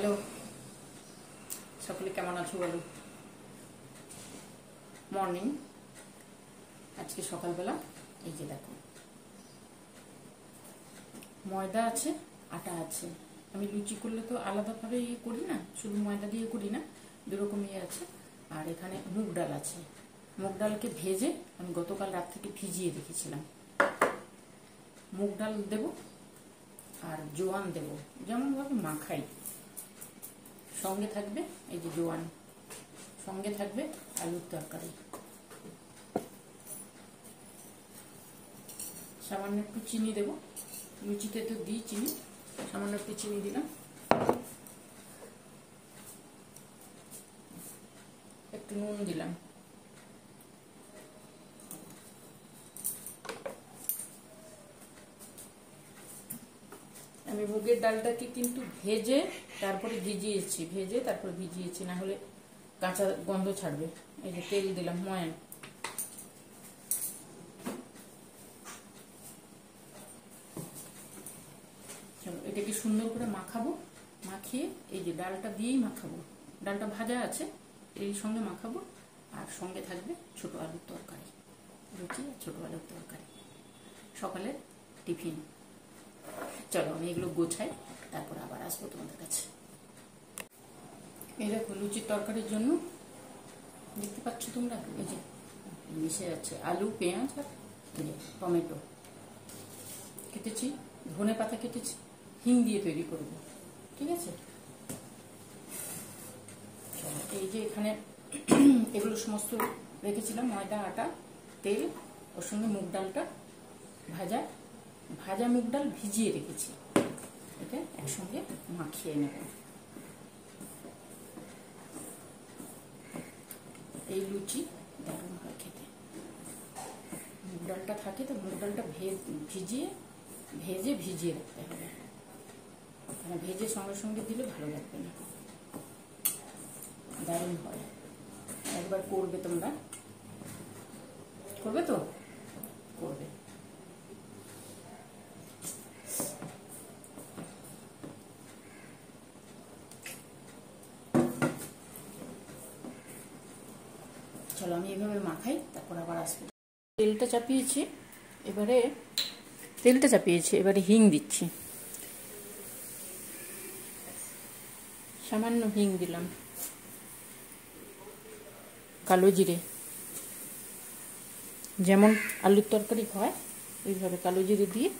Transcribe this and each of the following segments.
Hello, সকলে কেমন আছো বলো। মর্নিং। আজকে সকালবেলা এই যে দেখো, ময়দা আছে, আটা আছে। আমি লুচি করলে তো আলাদাভাবে ইয়ে করি না, শুধু ময়দা দিয়ে করি না, দুরকম ইয়ে আছে। আর এখানে মুগ ডাল আছে। মুগ ডালকে ভেজে আমি গতকাল রাত থেকে ভিজিয়ে রেখেছিলাম। মুগ ডাল দেব আর জোয়ান দেব, যেমনভাবে মাখাই। সঙ্গে থাকবে এই যে জোয়ান, সঙ্গে থাকবে আলুর তরকারি। সামান্য একটু চিনি দেব, লুচিতে তো দিই চিনি, সামান্য একটু চিনি দিলাম, একটু নুন দিলাম। আমি মুগের ডালটাকে কিন্তু ভেজে তারপরে ভিজিয়েছি, না হলে কাঁচা গন্ধ ছাড়বে। এই যে তেল দিলাম ময়ান, চলো এটাকে সুন্দর করে মাখাবো। মাখিয়ে এই যে ডালটা দিয়েই মাখাবো, ডালটা ভাজা আছে এই সঙ্গে মাখাবো। আর সঙ্গে থাকবে ছোট আলুর তরকারি, লুচি আর ছোট আলুর তরকারি, সকালের টিফিন। চলো আমি এগুলো গোছাই, তারপর আবার আসবো তোমাদের কাছে। এই দেখো লুচির তরকারির জন্য দেখতে পাচ্ছ তোমরা, এই যে মিশে যাচ্ছে আলু, পেঁয়াজ আর টমেটো কেটেছি, ধনে পাতা কেটেছি, হিং দিয়ে তৈরি করব, ঠিক আছে। এই যে এখানে এগুলো সমস্ত রেখেছিলাম, ময়দা, আটা, তেল, ওর সঙ্গে মুগ ডালটা ভাজা মুগ ডাল ভিজিয়ে রেখেছি। এটা একসঙ্গে মাখিয়ে নেব। এই লুচি দারুণ হয় খেতে। মুগ ডালটা থাকে তো, মুগ ডালটা ভেজে রাখতে হবে, মানে ভেজে সঙ্গে সঙ্গে দিলে ভালো লাগবে না। দারুণ হয়, একবার করবে তোমরা, করবে তো করবে। চলো আমি এভাবে মাখাই, তারপর আবার আসবো। তেলটা চাপিয়েছি, এবারে হিং দিচ্ছি, সামান্য হিং দিলাম, কালো জিরে, যেমন আলুর তরকারি হয় ওইভাবে কালো জিরে দিয়ে,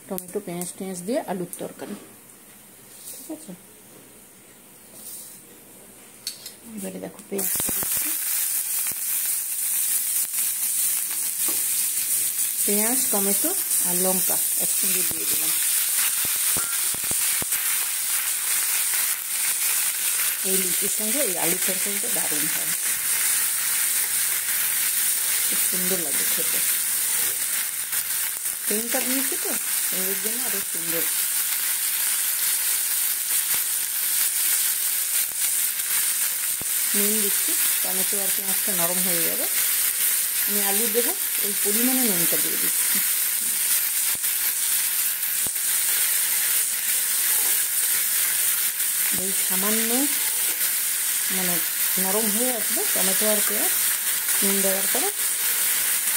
টমেটো, পেঁয়াজ দিয়ে আলুর তরকারি, ঠিক আছে। এবারে দেখো পেঁয়াজটা দিচ্ছি, পেঁয়াজ, টমেটো আর লঙ্কা একসঙ্গে দিয়ে দিলাম। এই লুচির সঙ্গে এই আলুর তরকারিটা দারুণ হয়, খুব সুন্দর লাগে খেতে। তেলটা দিয়েছি তো এর জন্য আরো সুন্দর। নুন দিচ্ছি, টমেটো আর পেঁয়াজটা নরম হয়ে যাবে, আমি আলু দেবো, ওই পরিমাণে নুনটা দিয়ে দিচ্ছি। এই সামান্য মানে নরম হয়ে আসবে টমেটো আর পেঁয়াজ, নুন দেওয়ার পরে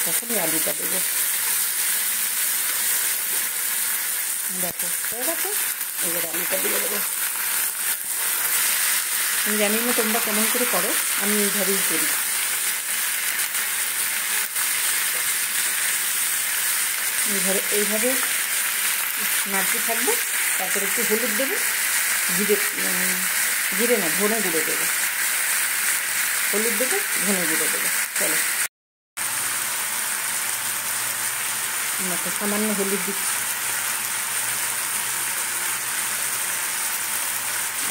তখনই আলুটা দেবো। দেখো হয়ে গেছে, এবার আলুটা দিয়ে দেবো। আমি জানি না তোমরা কেমন করে করো, আমি এইভাবেই করি। এইভাবে নাড়তে থাকবো, তারপরে একটু হলুদ দেবো, জিরে না ধনে গুঁড়ো দেবো, হলুদ দেবো, ধনে গুঁড়ো দেবো। চলো সামান্য হলুদ দিচ্ছি।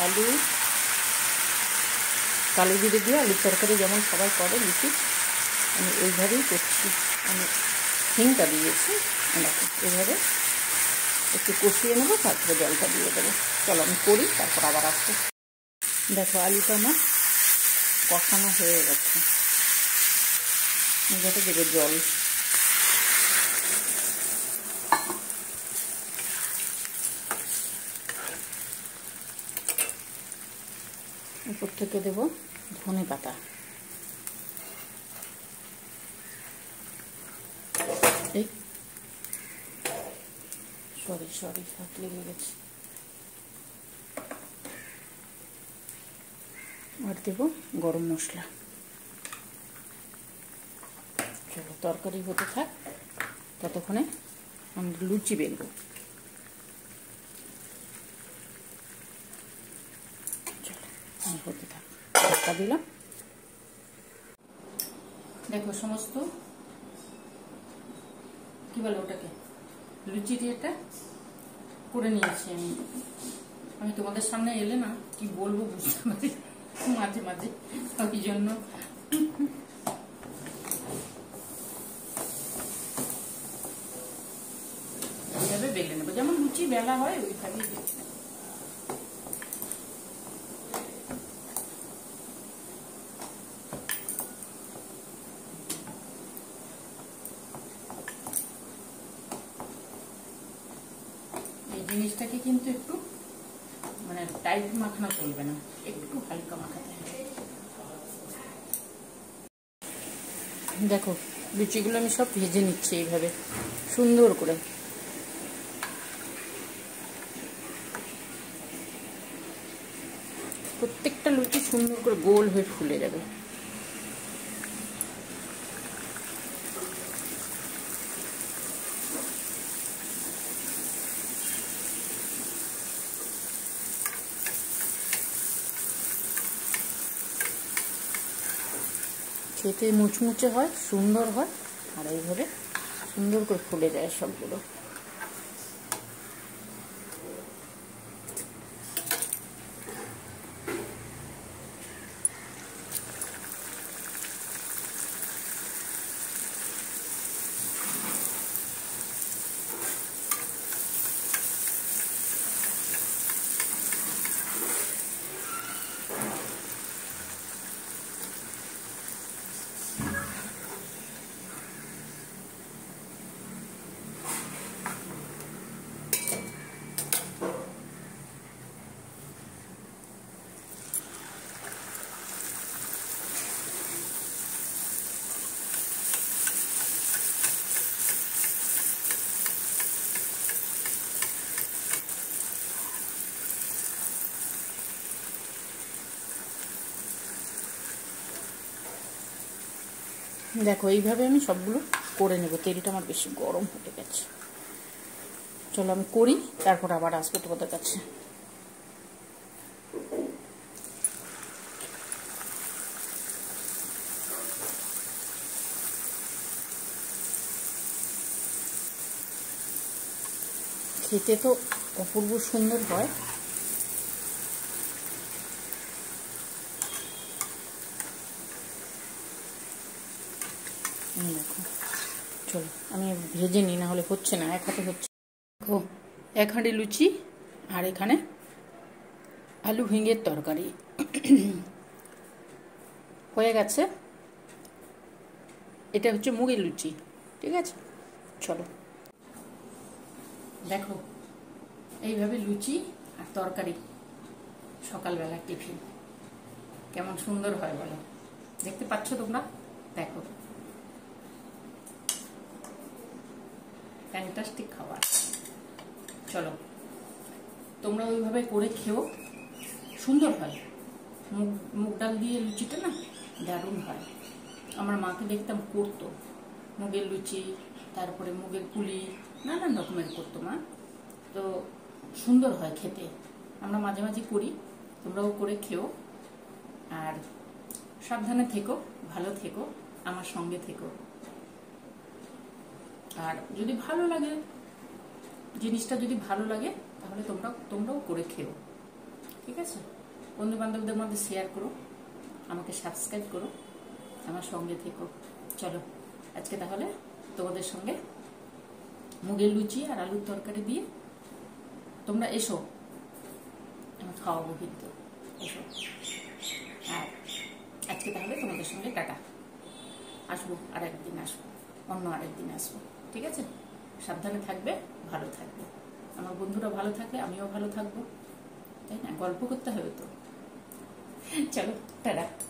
আলু, কালো জিরে দিয়ে আলুর তরকারি যেমন সবাই করে লুচি, আমি এইভাবেই করছি। আমি হিংটা দিয়েছি, এভাবে একটু কষিয়ে নেবো, তারপরে জলটা দিয়ে দেবো। চলো আমি করি, তারপর আবার আসবো। দেখো আলুটা আমার কষানো হয়ে গেছে, এটাতে দেবে জল। উপর থেকে দেব ধনে পাতা। এই সরি হাত লেগে গেছে। আর দেব গরম মশলা। চলো তরকারি হতে থাক, ততক্ষণে আমি লুচি বেলবো। চলো হতে থাক, ঢাকা দিলাম। দেখো সমস্ত কি বলে ওটাকে লুচি দিয়েটা করে নিয়েছি আমি। আমি তোমাদের সামনে এলে না কি বলবো বুঝতে পারি মাঝে মাঝে, ওই জন্য এইভাবে বেলে নেবো, যেমন লুচি বেলা হয় ওইভাবেই বেলে নেবো। এই জিনিসটাকে কিন্তু একটু মানে টাইট মাখানো চলবে না, একটু হালকা মাখাতে হবে। দেখো লুচিগুলো আমি সব ভেজে নিচ্ছি এইভাবে সুন্দর করে। প্রত্যেকটা লুচি সুন্দর করে গোল হয়ে ফুলে যাবে। খেতে মুচমুচে হয়, সুন্দর হয়, আর এইভাবে সুন্দর করে ফুলে যায় সবগুলো। দেখো এইভাবে আমি সবগুলো করে নেব। তেলটা আমার বেশি গরম হয়ে গেছে। চলো আমি করি, তারপর আবার আসবো তোমাদের কাছে। খেতে তো অপূর্ব সুন্দর হয়। দেখো চলো আমি ভেজে নিই, না হলে হচ্ছে না, এক হাতে হচ্ছে। দেখো এক হাঁড়ি লুচি, আর এখানে আলু ভেঙের তরকারি হয়ে গেছে। এটা হচ্ছে মুগের লুচি, ঠিক আছে। চলো দেখো এইভাবে লুচি আর তরকারি সকালবেলা টিফিন কেমন সুন্দর হয় বলো, দেখতে পাচ্ছ তোমরা? দেখো ফ্যান্টাস্টিক খাবার। চলো তোমরা ওইভাবে করে খেও, সুন্দর হয়। মুগ ডাল দিয়ে লুচিটা না দারুণ হয়। আমার মাকে দেখতাম করতো মুগের লুচি, তারপরে মুগের পুলি, নানান রকমের করতো মা, তো সুন্দর হয় খেতে। আমরা মাঝে মাঝে করি, তোমরাও করে খেও। আর সাবধানে থেকো, ভালো থেকো, আমার সঙ্গে থেকো। আর যদি ভালো লাগে জিনিসটা, যদি ভালো লাগে তাহলে তোমরাও করে খেও, ঠিক আছে। বন্ধু বান্ধবদের মধ্যে শেয়ার করো, আমাকে সাবস্ক্রাইব করো, আমার সঙ্গে থেকো। চলো আজকে তাহলে তোমাদের সঙ্গে মুগের লুচি আর আলুর তরকারি দিয়ে তোমরা এসো, আমি খাওয়াবো কিন্তু, এসো। আর আজকে তাহলে তোমাদের সঙ্গে টাটা, আসবো আর একদিন, আসবো অন্য আরেকদিন আসবো, ঠিক আছে। সাবধানে থাকবে, ভালো থাকবে। আমার বন্ধুরা ভালো থাকলে আমিও ভালো থাকবো, তাই না? গল্প করতে হবে তো। চলো টাটা।